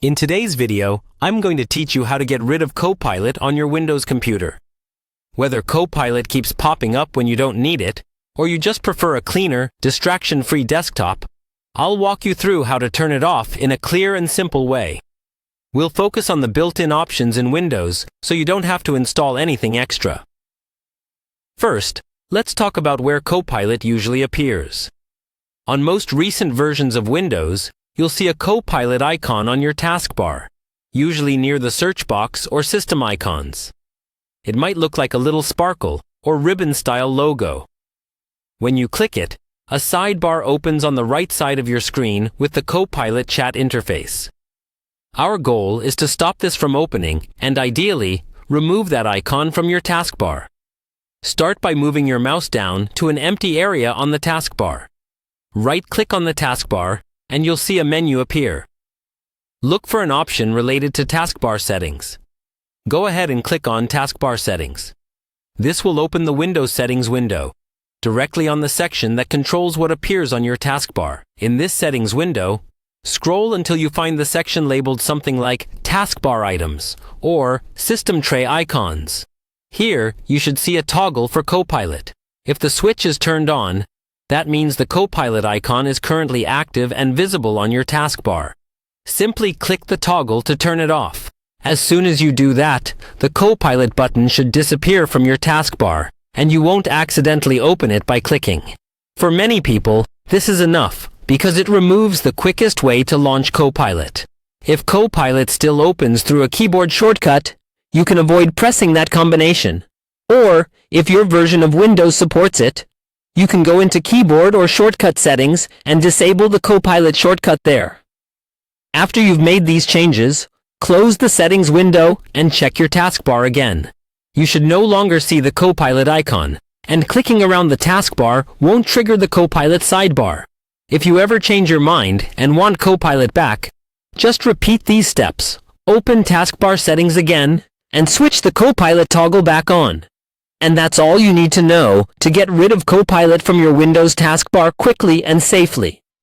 In today's video, I'm going to teach you how to get rid of Copilot on your Windows computer. Whether Copilot keeps popping up when you don't need it, or you just prefer a cleaner, distraction-free desktop, I'll walk you through how to turn it off in a clear and simple way. We'll focus on the built-in options in Windows so you don't have to install anything extra. First, let's talk about where Copilot usually appears. On most recent versions of Windows, you'll see a Copilot icon on your taskbar, usually near the search box or system icons. It might look like a little sparkle or ribbon-style logo. When you click it, a sidebar opens on the right side of your screen with the Copilot chat interface. Our goal is to stop this from opening and, ideally, remove that icon from your taskbar. Start by moving your mouse down to an empty area on the taskbar. Right-click on the taskbar, and you'll see a menu appear. Look for an option related to taskbar settings. Go ahead and click on Taskbar Settings. This will open the Windows Settings window, directly on the section that controls what appears on your taskbar. In this settings window, scroll until you find the section labeled something like Taskbar Items or System Tray Icons. Here, you should see a toggle for Copilot. If the switch is turned on, that means the Copilot icon is currently active and visible on your taskbar. Simply click the toggle to turn it off. As soon as you do that, the Copilot button should disappear from your taskbar, and you won't accidentally open it by clicking. For many people, this is enough, because it removes the quickest way to launch Copilot. If Copilot still opens through a keyboard shortcut, you can avoid pressing that combination. Or, if your version of Windows supports it, you can go into keyboard or shortcut settings and disable the Copilot shortcut there. After you've made these changes, close the settings window and check your taskbar again. You should no longer see the Copilot icon, and clicking around the taskbar won't trigger the Copilot sidebar. If you ever change your mind and want Copilot back, just repeat these steps. Open taskbar settings again, and switch the Copilot toggle back on. And that's all you need to know to get rid of Copilot from your Windows taskbar quickly and safely.